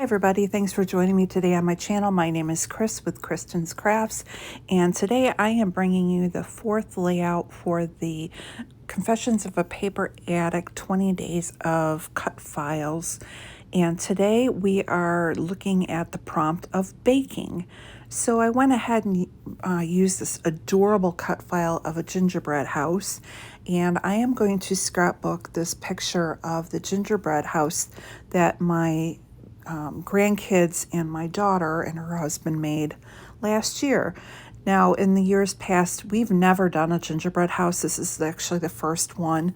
Hi everybody, thanks for joining me today on my channel. My name is Chris with Kristin's Crafts, and today I am bringing you the fourth layout for the Confessions of a Paper Addict 20 Days of Cut Files. And today we are looking at the prompt of baking. So I went ahead and used this adorable cut file of a gingerbread house, and I am going to scrapbook this picture of the gingerbread house that my grandkids and my daughter and her husband made last year. Now, in the years past, we've never done a gingerbread house. This is actually the first one.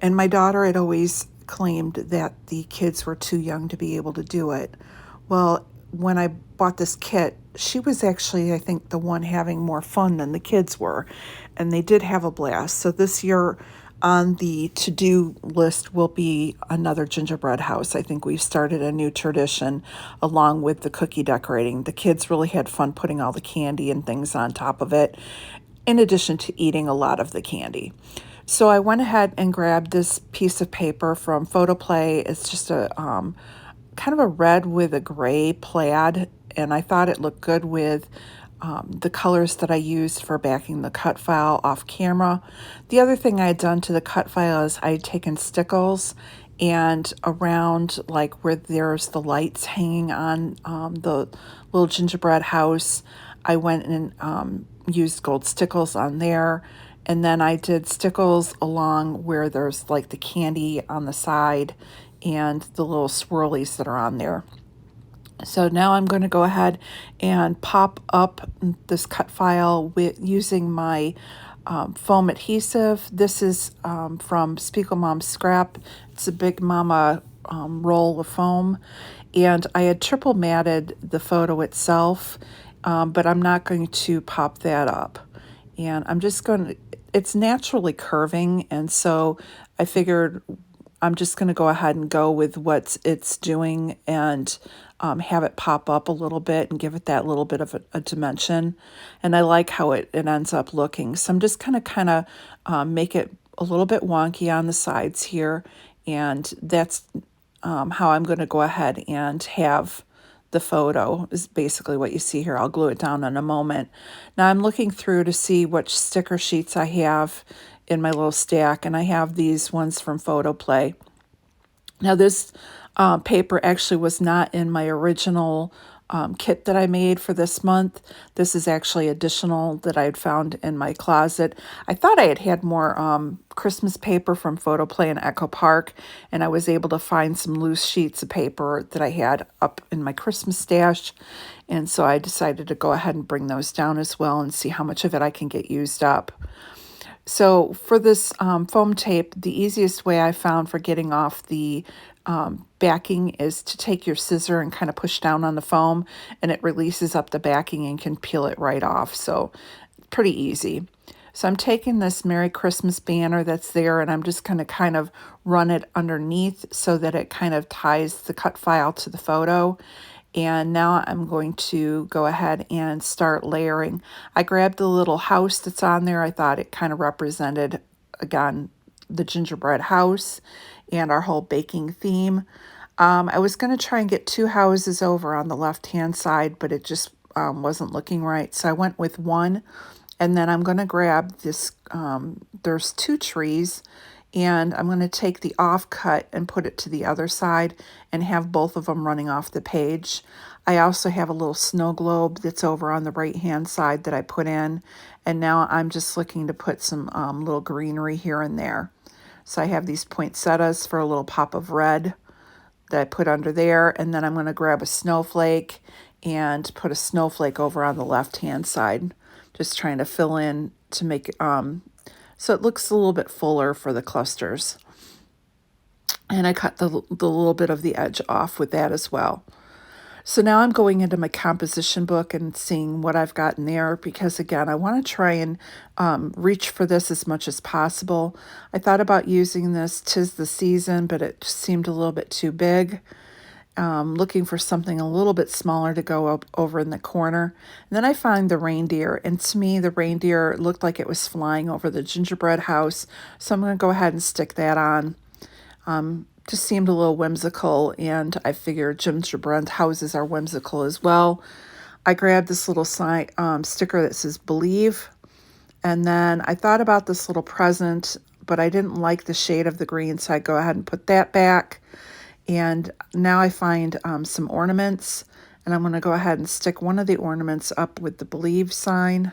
And my daughter had always claimed that the kids were too young to be able to do it. Well, when I bought this kit, she was actually, I think, the one having more fun than the kids were. And they did have a blast. So this year, on the to-do list will be another gingerbread house. I think we've started a new tradition along with the cookie decorating. The kids really had fun putting all the candy and things on top of it, in addition to eating a lot of the candy. So I went ahead and grabbed this piece of paper from Photoplay. It's just a kind of a red with a gray plaid, and I thought it looked good with the colors that I used for backing the cut file off camera. The other thing I had done to the cut file is I had taken stickles, and around like where there's the lights hanging on the little gingerbread house, I went and used gold stickles on there. And then I did stickles along where there's like the candy on the side and the little swirlies that are on there. So now I'm going to go ahead and pop up this cut file with using my foam adhesive. This is from Spiegel Mom's Scrap. It's a Big Mama roll of foam, and I had triple matted the photo itself, but I'm not going to pop that up. And I'm just going to, it's naturally curving, and so I figured I'm just going to go ahead and go with what it's doing and have it pop up a little bit and give it that little bit of a dimension. And I like how it ends up looking. So I'm just going to kind of make it a little bit wonky on the sides here. And that's how I'm going to go ahead and have the photo is basically what you see here. I'll glue it down in a moment. Now I'm looking through to see which sticker sheets I have in my little stack, and I have these ones from Photoplay. Now this paper actually was not in my original kit that I made for this month. This is actually additional that I had found in my closet. I thought I had more Christmas paper from Photoplay and Echo Park, and I was able to find some loose sheets of paper that I had up in my Christmas stash, and so I decided to go ahead and bring those down as well and see how much of it I can get used up. So for this foam tape, the easiest way I found for getting off the backing is to take your scissor and kind of push down on the foam, and it releases up the backing and can peel it right off. So pretty easy. So I'm taking this Merry Christmas banner that's there, and I'm just going to kind of run it underneath so that it kind of ties the cut file to the photo. And now I'm going to go ahead and start layering. I grabbed the little house that's on there. I thought it kind of represented, again, the gingerbread house and our whole baking theme. I was going to try and get two houses over on the left-hand side, but it just wasn't looking right. So I went with one, and then I'm going to grab this, there's two trees, and I'm going to take the offcut and put it to the other side and have both of them running off the page. I also have a little snow globe that's over on the right-hand side that I put in, and now I'm just looking to put some little greenery here and there. So I have these poinsettias for a little pop of red that I put under there, and then I'm going to grab a snowflake and put a snowflake over on the left-hand side, just trying to fill in to make it so it looks a little bit fuller for the clusters. And I cut the little bit of the edge off with that as well. So now I'm going into my composition book and seeing what I've got in there, because again, I want to try and reach for this as much as possible. I thought about using this 'Tis the Season, but it seemed a little bit too big. Looking for something a little bit smaller to go up over in the corner. And then I found the reindeer, and to me the reindeer looked like it was flying over the gingerbread house, so I'm going to go ahead and stick that on. just seemed a little whimsical, and I figured gingerbread houses are whimsical as well. I grabbed this little sticker that says Believe, and then I thought about this little present, but I didn't like the shade of the green, so I go ahead and put that back. And now I find some ornaments, and I'm going to go ahead and stick one of the ornaments up with the Believe sign.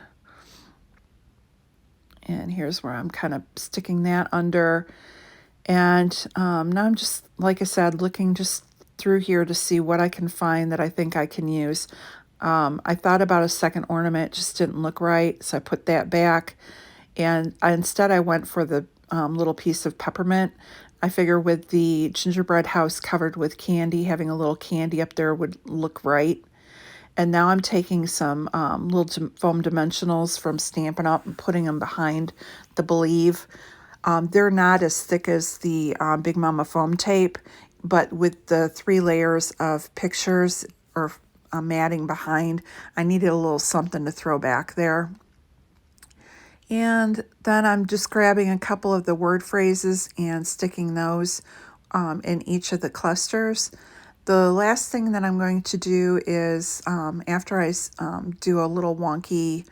And here's where I'm kind of sticking that under. And now I'm just, like I said, looking just through here to see what I can find that I think I can use. I thought about a second ornament, just didn't look right, so I put that back. And instead I went for the little piece of peppermint. I figure with the gingerbread house covered with candy, having a little candy up there would look right. And now I'm taking some little foam dimensionals from Stampin' Up! And putting them behind the Believe. They're not as thick as the Big Mama foam tape, but with the 3 layers of pictures or matting behind, I needed a little something to throw back there. And then I'm just grabbing a couple of the word phrases and sticking those in each of the clusters. The last thing that I'm going to do is after I do a little wonky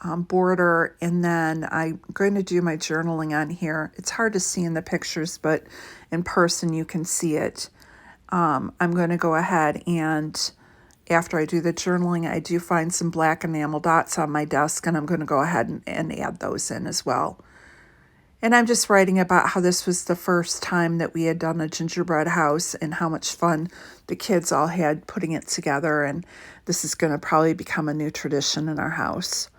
border, and then I'm going to do my journaling on here. It's hard to see in the pictures, but in person you can see it. I'm going to go ahead and after I do the journaling, I do find some black enamel dots on my desk, and I'm going to go ahead and add those in as well. And I'm just writing about how this was the first time that we had done a gingerbread house and how much fun the kids all had putting it together. And this is going to probably become a new tradition in our house.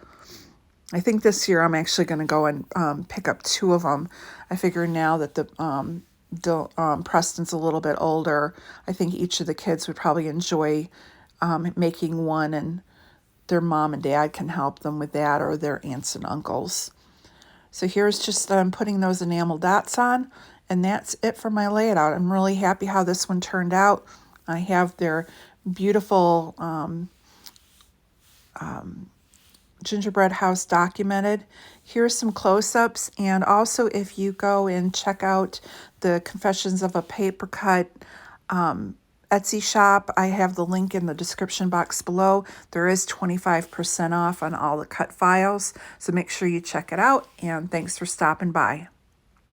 I think this year I'm actually going to go and pick up 2 of them. I figure now that the Preston's a little bit older, I think each of the kids would probably enjoy making one, and their mom and dad can help them with that, or their aunts and uncles. So here's just putting those enamel dots on, and that's it for my layout. I'm really happy how this one turned out. I have their beautiful gingerbread house documented. Here's some close-ups, and also if you go and check out the Confessions of a Paper Cut Etsy shop, I have the link in the description box below. There is 25% off on all the cut files, so make sure you check it out, and thanks for stopping by.